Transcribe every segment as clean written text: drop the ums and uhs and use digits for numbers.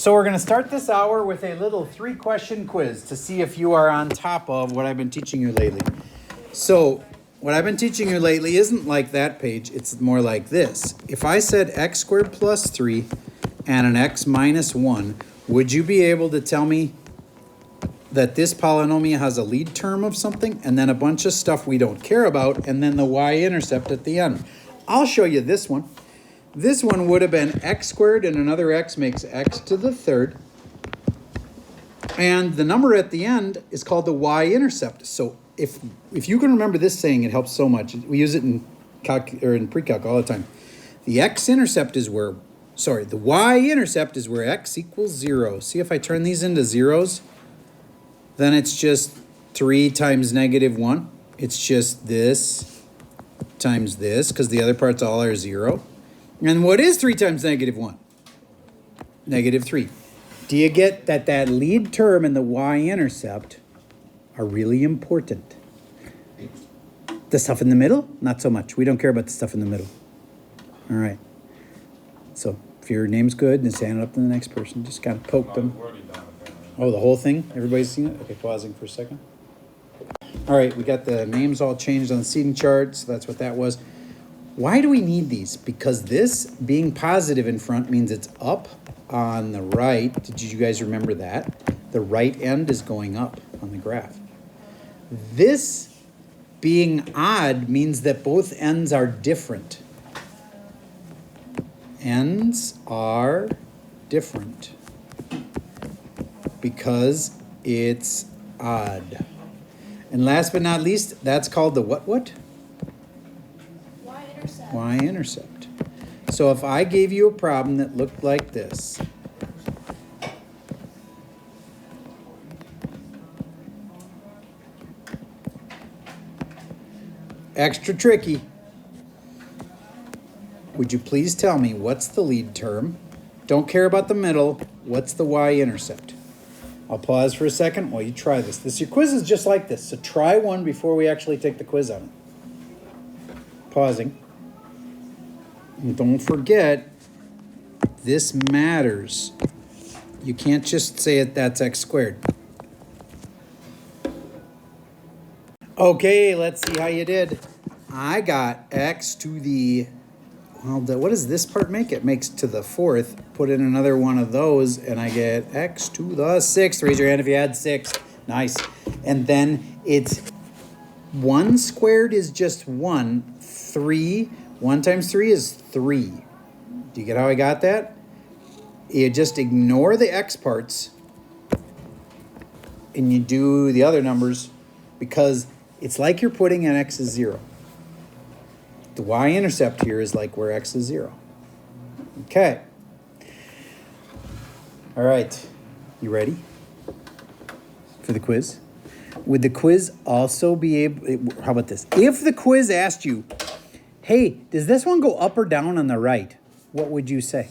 So we're going to start this hour with a little 3-question quiz to see if you are on top of what I've been teaching you lately. So what I've been teaching you lately isn't like that page. It's more like this. If I said x squared plus 3 and an x minus 1, would you be able to tell me that this polynomial has a lead term of something and then a bunch of stuff we don't care about and then the y-intercept at the end? I'll show you this one. This one would have been x squared and another x makes x to the third. And the number at the end is called the y-intercept. So if you can remember this saying, it helps so much. We use it in pre-calc all the time. The x-intercept is where, the y-intercept is where x equals 0. See if I turn these into zeros, then it's just 3 times negative 1. It's just this times this, because the other parts all are 0. And what is 3 times negative 1? Negative 3. Do you get that that lead term and the y-intercept are really important? The stuff in the middle? Not so much. We don't care about the stuff in the middle. All right. So if your name's good, then stand it up to the next person. Just kind of poke them. Oh, the whole thing? Everybody's seen it? Okay, pausing for a second. All right, we got the names all changed on the seating chart, so that's what that was. Why do we need these? Because this being positive in front means it's up on the right. Did you guys remember that? The right end is going up on the graph. This being odd means that both ends are different. Ends are different because it's odd. And last but not least, that's called the what? Y-intercept. Y-intercept. So if I gave you a problem that looked like this, extra tricky. Would you please tell me what's the lead term? Don't care about the middle. What's the y-intercept? I'll pause for a second while you try this. Your quiz is just like this, so try one before we actually take the quiz on it. Pausing. And don't forget, this matters. You can't just say it, that's x squared. Okay, let's see how you did. I got x to the, what does this part make? It makes to the fourth. Put in another one of those, and I get x to the sixth. Raise your hand if you had 6. Nice. And then it's 1 squared is just 1. 3. 1 times 3 is 3. Do you get how I got that? You just ignore the x parts, and you do the other numbers, because it's like you're putting an x is 0. The y-intercept here is like where x is 0. Okay. All right. You ready for the quiz? Would the quiz also be able, how about this? If the quiz asked you, hey, does this one go up or down on the right? What would you say?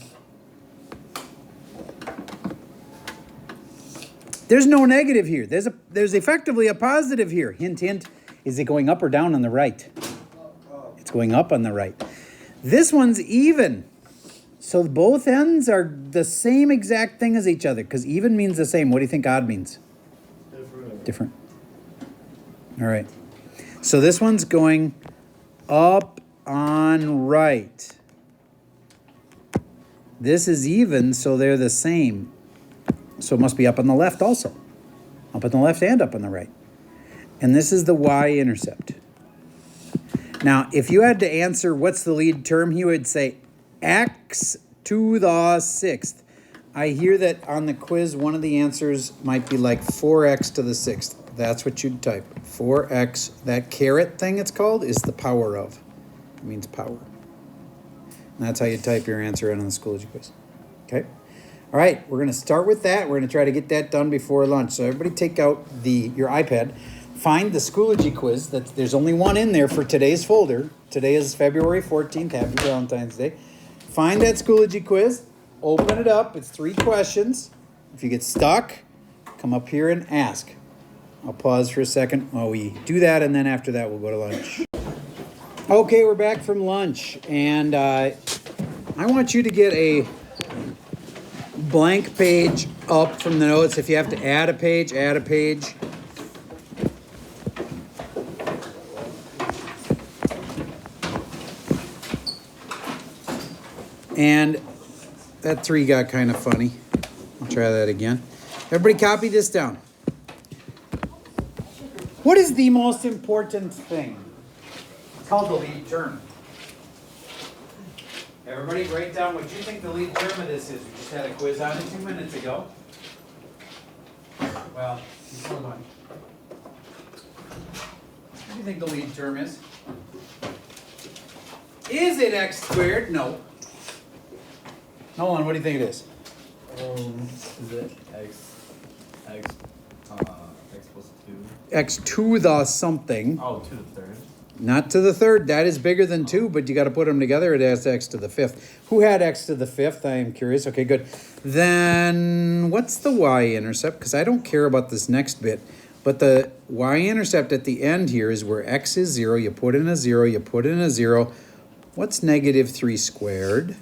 There's no negative here. There's effectively a positive here. Hint, hint. Is it going up or down on the right? It's going up on the right. This one's even. So both ends are the same exact thing as each other, because even means the same. What do you think odd means? Different. All right. So this one's going up on right. This is even, so they're the same. So it must be up on the left also. Up on the left and up on the right. And this is the y-intercept. Now, if you had to answer what's the lead term, you would say x to the sixth. I hear that on the quiz, one of the answers might be like 4x to the sixth. That's what you'd type. 4x, that caret thing it's called, is the power of. It means power. And that's how you type your answer in on the Schoology quiz. Okay? All right, we're going to start with that. We're going to try to get that done before lunch. So everybody take out your iPad. Find the Schoology quiz. There's only one in there for today's folder. Today is February 14th. Happy Valentine's Day. Find that Schoology quiz. Open it up. It's 3 questions. If you get stuck, come up here and ask. I'll pause for a second while we do that, and then after that, we'll go to lunch. Okay, we're back from lunch, and I want you to get a blank page up from the notes. If you have to add a page, add a page. And that 3 got kind of funny. I'll try that again. Everybody copy this down. What is the most important thing? It's called the lead term. Everybody write down what you think the lead term of this is. We just had a quiz on it 2 minutes ago. Well, hold on. What do you think the lead term is? Is it x squared? No. Nolan, what do you think it is? Is it x plus 2? X to the something. Oh, to the third. Not to the third. That is bigger than 2, but you got to put them together. It has x to the 5th. Who had x to the 5th? I am curious. Okay, good. Then what's the y-intercept? Because I don't care about this next bit. But the y-intercept at the end here is where x is 0. You put in a 0. You put in a 0. What's negative 3 squared?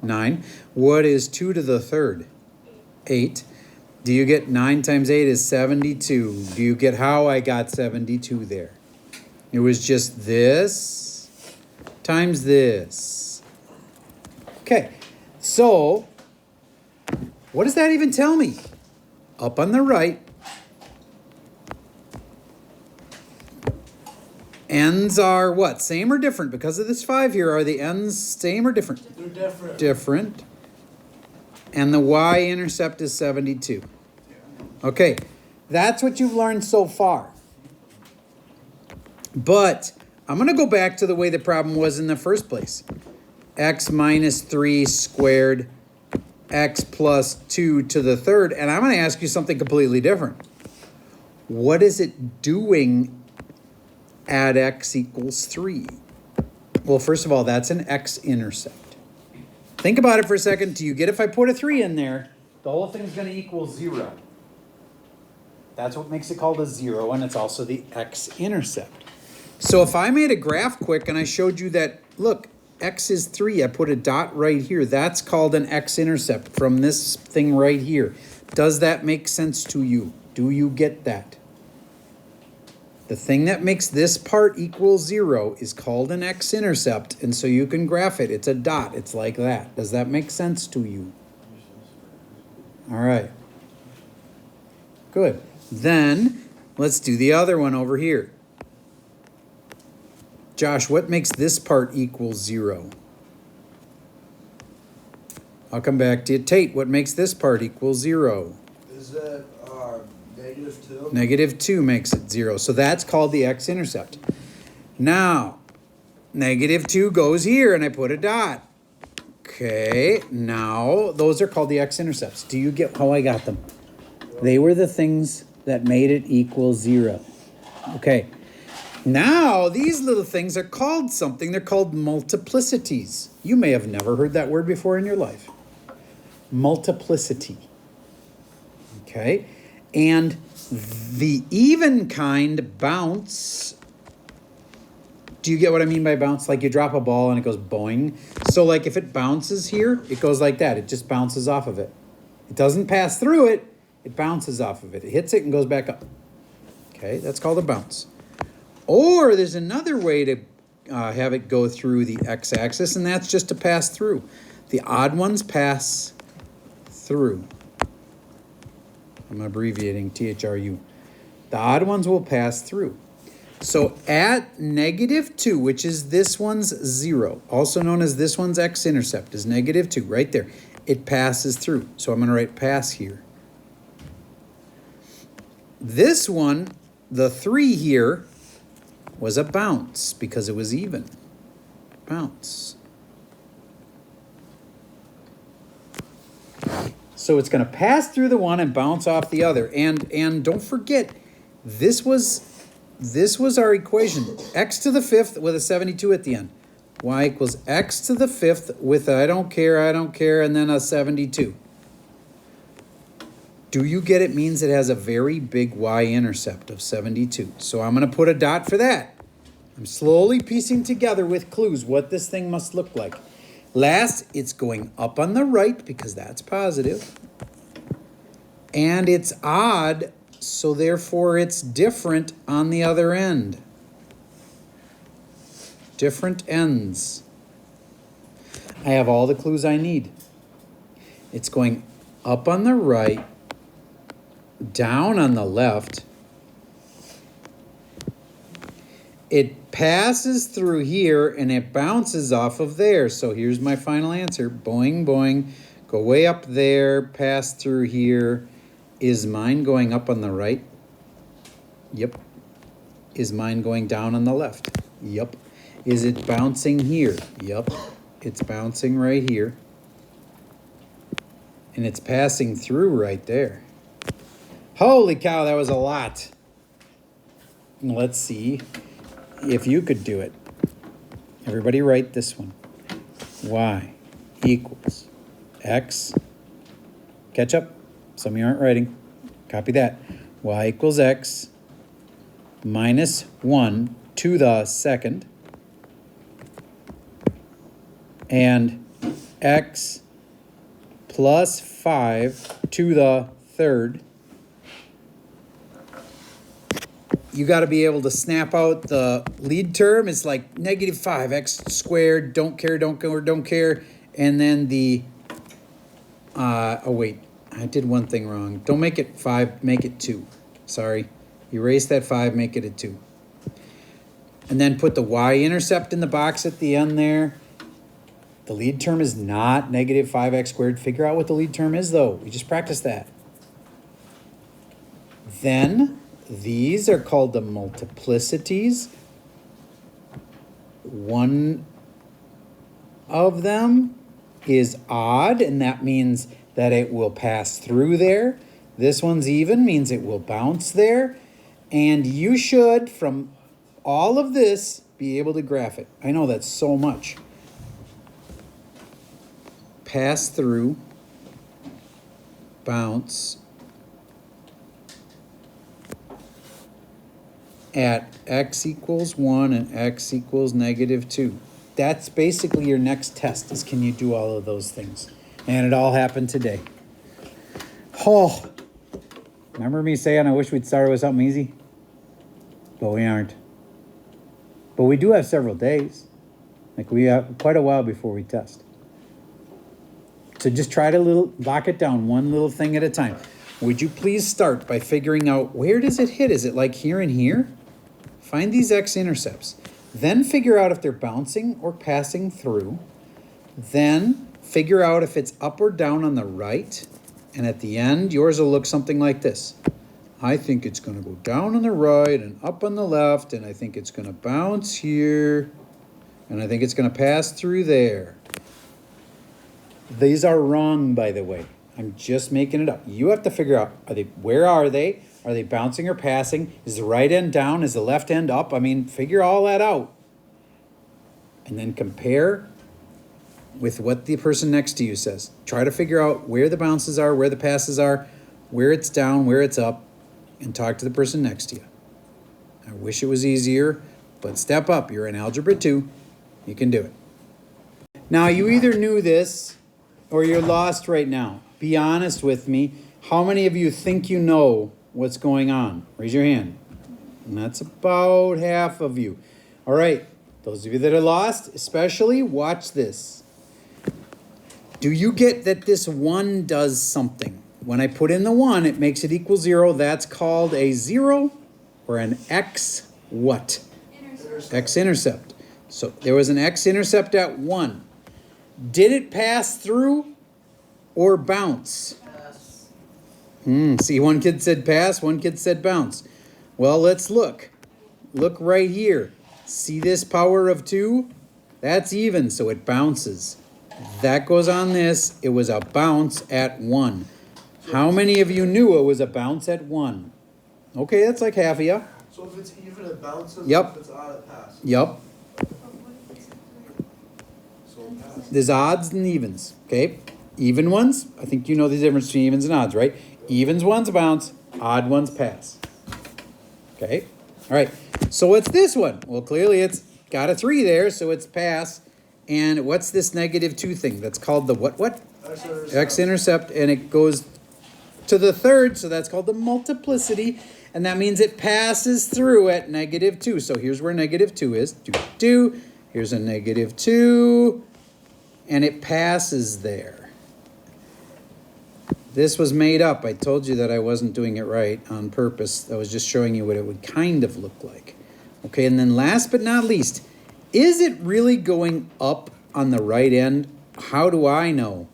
9. What is 2 to the third? 8. Do you get 9 times 8 is 72? Do you get how I got 72 there? It was just this times this. Okay, so what does that even tell me? Up on the right, ends are what? Same or different? Because of this 5 here, are the ends same or different? They're different. Different. And the y-intercept is 72. Okay, that's what you've learned so far. But I'm going to go back to the way the problem was in the first place. X minus 3 squared, x plus 2 to the third. And I'm going to ask you something completely different. What is it doing at x equals 3? Well, first of all, that's an x-intercept. Think about it for a second. Do you get if I put a 3 in there, the whole thing's going to equal 0. That's what makes it called a 0, and it's also the x-intercept. So if I made a graph quick and I showed you that, look, x is 3, I put a dot right here. That's called an x-intercept from this thing right here. Does that make sense to you? Do you get that? The thing that makes this part equal 0 is called an x-intercept, and so you can graph it. It's a dot. It's like that. Does that make sense to you? All right. Good. Then let's do the other one over here. Josh, what makes this part equal 0? I'll come back to you. Tate, what makes this part equal 0? Is it negative 2? Negative 2 makes it 0. So that's called the x-intercept. Now, negative 2 goes here, and I put a dot. Okay, now those are called the x-intercepts. Do you get how I got them? They were the things that made it equal 0. Okay. Now, these little things are called something. They're called multiplicities. You may have never heard that word before in your life. Multiplicity. Okay? And the even kind bounce. Do you get what I mean by bounce? Like you drop a ball and it goes boing. So like if it bounces here, it goes like that. It just bounces off of it. It doesn't pass through it. It bounces off of it. It hits it and goes back up. Okay? That's called a bounce. Or there's another way to have it go through the x-axis, and that's just to pass through. The odd ones pass through. I'm abbreviating THRU. The odd ones will pass through. So at negative 2, which is this one's 0, also known as this one's x-intercept, is negative 2, right there. It passes through. So I'm going to write pass here. This one, the 3 here, was a bounce because it was even. Bounce. So it's going to pass through the one and bounce off the other. And don't forget, this was our equation. X to the 5th with a 72 at the end. Y equals x to the 5th with a I don't care, and then a 72. Do you get it? Means it has a very big y-intercept of 72. So I'm going to put a dot for that. I'm slowly piecing together with clues what this thing must look like. Last, it's going up on the right because that's positive. And it's odd, so therefore it's different on the other end. Different ends. I have all the clues I need. It's going up on the right, down on the left. It passes through here and it bounces off of there. So here's my final answer. Boing, boing. Go way up there, pass through here. Is mine going up on the right? Yep. Is mine going down on the left? Yep. Is it bouncing here? Yep. It's bouncing right here. And it's passing through right there. Holy cow, that was a lot. Let's see if you could do it. Everybody write this one. Y equals X. Catch up. Some of you aren't writing. Copy that. Y equals X minus 1 to the second. And X plus 5 to the third. You got to be able to snap out the lead term. It's like negative 5x squared, don't care, don't care, don't care. And then the, oh wait, I did one thing wrong. Don't make it 5, make it 2. Sorry. Erase that 5, make it a 2. And then put the y-intercept in the box at the end there. The lead term is not negative 5x squared. Figure out what the lead term is, though. We just practiced that. Then these are called the multiplicities. One of them is odd, and that means that it will pass through there. This one's even, means it will bounce there. And you should, from all of this, be able to graph it. I know that's so much. Pass through, bounce, at x equals 1 and x equals negative 2. That's basically your next test, is can you do all of those things? And it all happened today. Oh, remember me saying I wish we'd started with something easy? But we aren't. But we do have several days. Like we have quite a while before we test. So just try to lock it down one little thing at a time. Would you please start by figuring out where does it hit? Is it like here and here? Find these x-intercepts. Then figure out if they're bouncing or passing through. Then figure out if it's up or down on the right. And at the end, yours will look something like this. I think it's going to go down on the right and up on the left. And I think it's going to bounce here. And I think it's going to pass through there. These are wrong, by the way. I'm just making it up. You have to figure out, where are they? Are they bouncing or passing? Is the right end down? Is the left end up? I mean, figure all that out. And then compare with what the person next to you says. Try to figure out where the bounces are, where the passes are, where it's down, where it's up, and talk to the person next to you. I wish it was easier, but step up. You're in Algebra 2. You can do it. Now, you either knew this or you're lost right now. Be honest with me. How many of you think you know what's going on? Raise your hand. And that's about half of you. All right. Those of you that are lost, especially, watch this. Do you get that this 1 does something? When I put in the 1, it makes it equal 0. That's called a 0 or an x what? X-intercept. So there was an x-intercept at 1. Did it pass through or bounce? Pass. See, one kid said pass, one kid said bounce. Well, let's look. Look right here. See this power of 2? That's even, so it bounces. That goes on this. It was a bounce at 1. How many of you knew it was a bounce at 1? Okay, that's like half of you. So if it's even, it bounces. Yep. If it's odd, it passes. Yep. So it passes. There's odds and evens, okay? Even ones, I think you know the difference between evens and odds, right? Evens ones bounce, odd ones pass. Okay? All right. So what's this one? Well, clearly it's got a 3 there, so it's pass. And what's this -2 thing? That's called the what? X-intercept. X-intercept, and it goes to the third, so that's called the multiplicity, and that means it passes through at -2. So here's where -2 is. Here's a -2, and it passes there. This was made up. I told you that I wasn't doing it right on purpose. I was just showing you what it would kind of look like. Okay, and then last but not least, is it really going up on the right end? How do I know?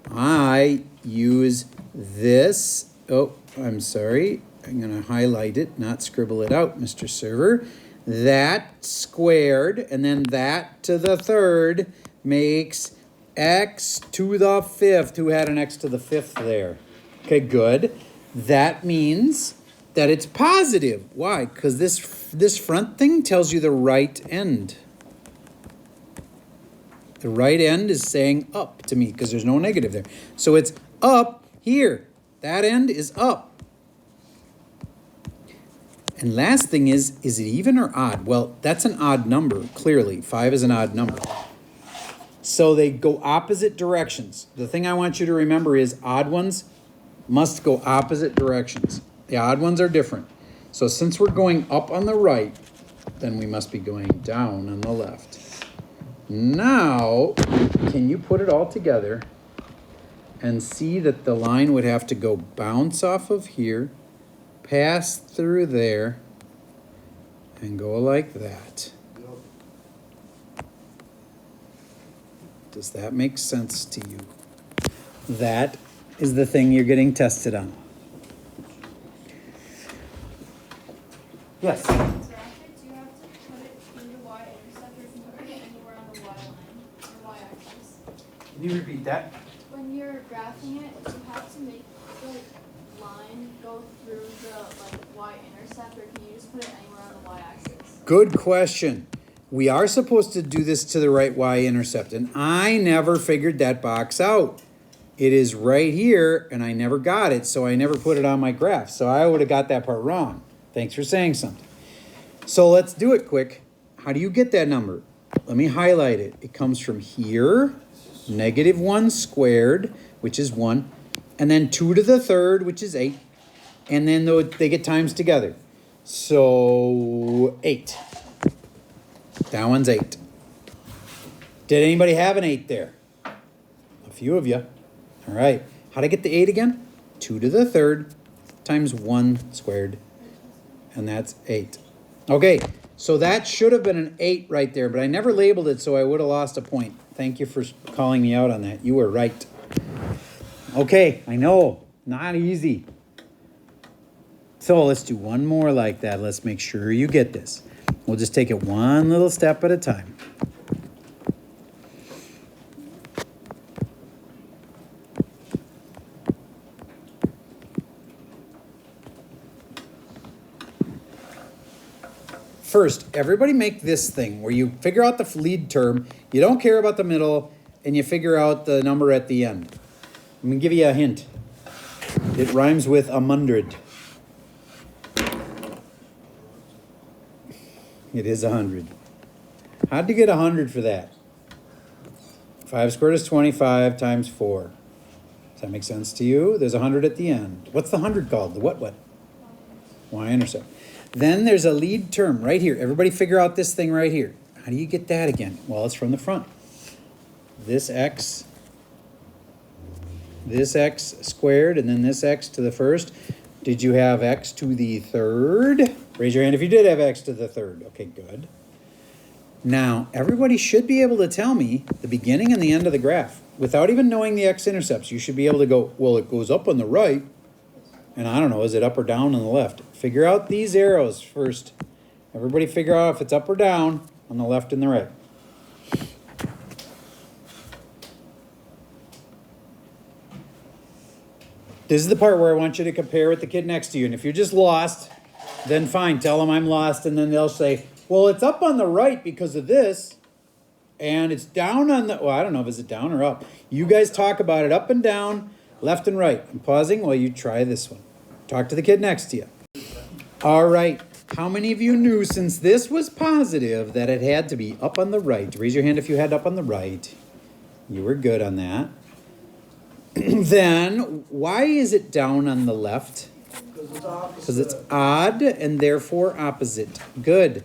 I use this. Oh, I'm sorry. I'm going to highlight it, not scribble it out, Mr. Server. That squared, and then that to the third makes x to the fifth. Who had an x to the fifth there? Okay, good. That means that it's positive. Why? Because this front thing tells you the right end. The right end is saying up to me because there's no negative there. So it's up here. That end is up. And last thing is it even or odd? Well, that's an odd number, clearly. 5 is an odd number. So they go opposite directions. The thing I want you to remember is odd ones must go opposite directions. The odd ones are different. So since we're going up on the right, then we must be going down on the left. Now, can you put it all together and see that the line would have to go bounce off of here, pass through there, and go like that? Yep. Does that make sense to you? That is the thing you're getting tested on. Yes? Do you have to put it in the y-intercept, or can you put it anywhere on the y-line, or y-axis? Can you repeat that? When you're graphing it, do you have to make the line go through the y-intercept, or can you just put it anywhere on the y-axis? Good question. We are supposed to do this to the right y-intercept, and I never figured that box out. It is right here, and I never got it, so I never put it on my graph. So I would have got that part wrong. Thanks for saying something. So let's do it quick. How do you get that number? Let me highlight it. It comes from here, -1 squared, which is 1, and then 2 to the third, which is 8, and then they get times together. So 8. That one's 8. Did anybody have an 8 there? A few of you. All right. How'd I get the 8 again? 2 to the third times 1 squared. And that's 8. Okay, so that should have been an 8 right there, but I never labeled it, so I would have lost a point. Thank you for calling me out on that. You were right. Okay, I know. Not easy. So let's do one more like that. Let's make sure you get this. We'll just take it one little step at a time. First, everybody make this thing where you figure out the lead term, you don't care about the middle, and you figure out the number at the end. I'm going to give you a hint. It rhymes with 100. It is 100. How'd you get 100 for that? 5 squared is 25 times 4. Does that make sense to you? There's 100 at the end. What's the 100 called? The what? Y-intercept. Then there's a lead term right here. Everybody figure out this thing right here. How do you get that again? Well, it's from the front. This x squared, and then this x to the first. Did you have x to the third? Raise your hand if you did have x to the third. Okay, good. Now, everybody should be able to tell me the beginning and the end of the graph. Without even knowing the x-intercepts, you should be able to go, well, it goes up on the right. And I don't know, is it up or down on the left? Figure out these arrows first. Everybody figure out if it's up or down on the left and the right. This is the part where I want you to compare with the kid next to you. And if you're just lost, then fine, tell them I'm lost. And then they'll say, well, it's up on the right because of this. And it's down on the, well, I don't know if it's down or up. You guys talk about it up and down, left and right. I'm pausing while you try this one. Talk to the kid next to you. All right. How many of you knew, since this was positive, that it had to be up on the right? Raise your hand if you had up on the right. You were good on that. Then, why is it down on the left? Because it's odd and therefore opposite. Good.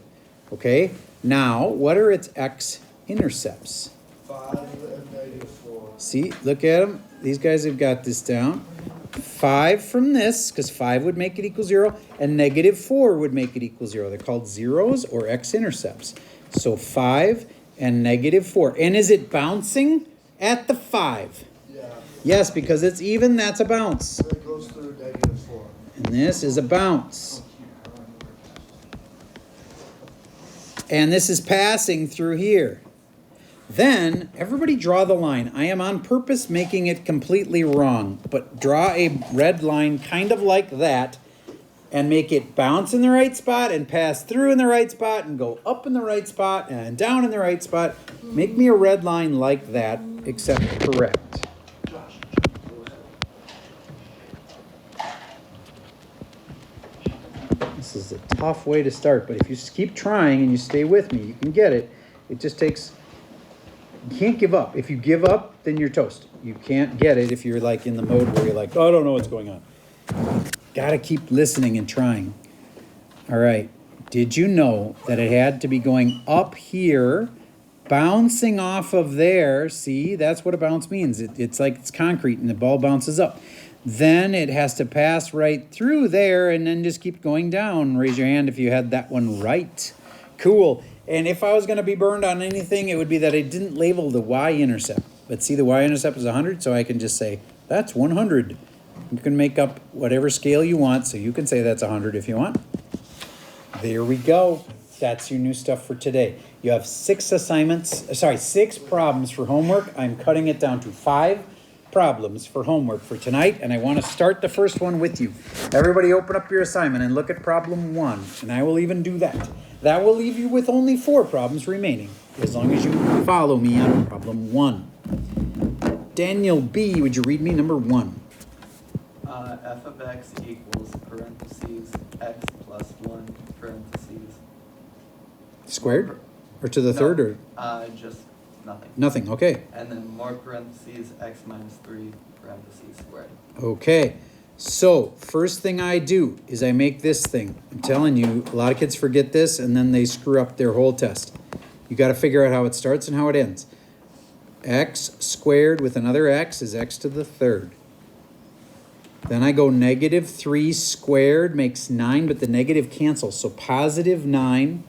Okay. Now, what are its x-intercepts? 5 and -4. See, look at them. These guys have got this down. 5 from this, because 5 would make it equal 0, and -4 would make it equal 0. They're called zeros or x-intercepts. So 5 and -4. And is it bouncing at the 5? Yeah. Yes, because it's even, that's a bounce. So it goes through -4. And this is a bounce. And this is passing through here. Then, everybody draw the line. I am on purpose making it completely wrong, but draw a red line kind of like that and make it bounce in the right spot and pass through in the right spot and go up in the right spot and down in the right spot. Make me a red line like that, except correct. This is a tough way to start, but if you just keep trying and you stay with me, you can get it. It just takes... You can't give up. If you give up, then you're toast. You can't get it if you're like in the mode where you're like, oh, I don't know what's going on. Gotta keep listening and trying. All right. Did you know that it had to be going up here, bouncing off of there? See, that's what a bounce means. It's like it's concrete and the ball bounces up. Then it has to pass right through there and then just keep going down. Raise your hand if you had that one right. Cool. And if I was going to be burned on anything, it would be that I didn't label the y-intercept. But see, the y-intercept is 100, so I can just say, that's 100. You can make up whatever scale you want, so you can say that's 100 if you want. There we go. That's your new stuff for today. You have 6 problems for homework. I'm cutting it down to 5 problems for homework for tonight, and I want to start the first one with you. Everybody open up your assignment and look at problem 1, and I will even do that. That will leave you with only 4 problems remaining, as long as you follow me on problem 1. Daniel B., would you read me number 1? F of x equals parentheses x plus 1 parentheses. Squared? Or to the third, or? Just nothing. Nothing, okay. And then more parentheses x minus 3 parentheses squared. Okay. So, first thing I do is I make this thing. I'm telling you, a lot of kids forget this and then they screw up their whole test. You got to figure out how it starts and how it ends. X squared with another x is x to the third. Then I go -3 squared makes 9, but the negative cancels. So positive 9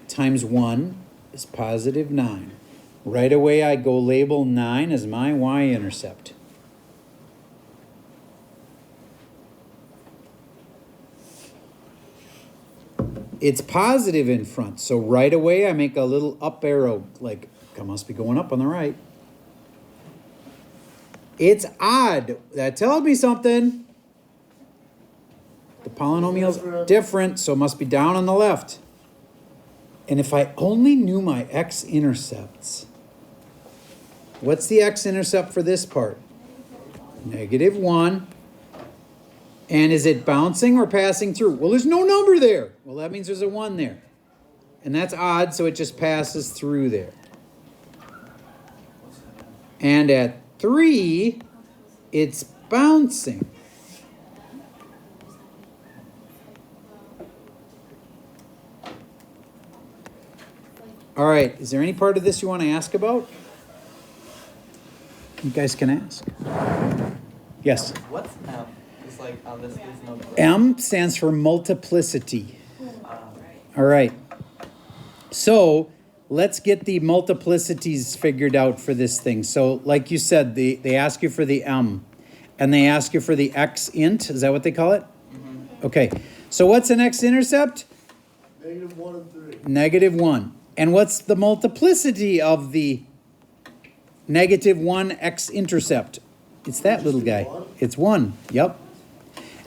times 1 is positive 9. Right away I go label 9 as my y-intercept. It's positive in front, so right away I make a little up arrow, like I must be going up on the right. It's odd. That tells me something. The polynomial's different, so it must be down on the left. And if I only knew my x-intercepts, what's the x-intercept for this part? -1. And is it bouncing or passing through? Well, there's no number there. Well, that means there's a 1 there. And that's odd, so it just passes through there. And at 3, it's bouncing. All right, is there any part of this you want to ask about? You guys can ask. Yes? What's M? It's like on this is no. M stands for multiplicity. All right. So let's get the multiplicities figured out for this thing. So like you said, they ask you for the M. And they ask you for the x int. Is that what they call it? Mm-hmm. Okay. So what's an x-intercept? -1 and 3. -1. And what's the multiplicity of the -1 x-intercept? It's that little guy. It's 1. Yep.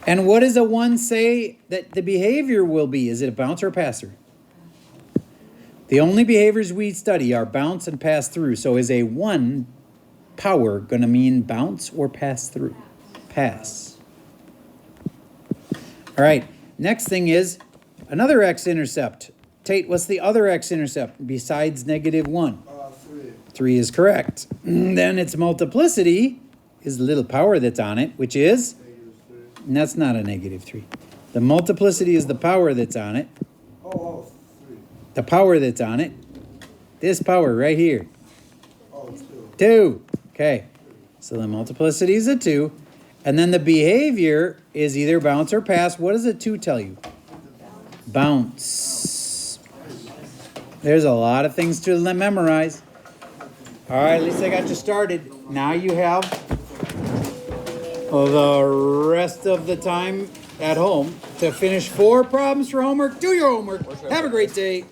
And what does a 1 say that the behavior will be? Is it a bounce or a pass through? The only behaviors we study are bounce and pass through. So is a 1 power going to mean bounce or pass through? Pass. All right. Next thing is Another x-intercept. Tate, what's the other x-intercept besides -1? 3. 3 is correct. Then its multiplicity is the little power that's on it, which is, -3. and that's not a -3. The multiplicity is the power that's on it. Oh, 3. The power that's on it. This power right here. Oh, 2. 2. Okay. So the multiplicity is a 2. And then the behavior is either bounce or pass. What does a 2 tell you? Bounce. There's a lot of things to memorize. All right, at least I got you started. Now you have the rest of the time at home to finish 4 problems for homework. Do your homework. Have a great day.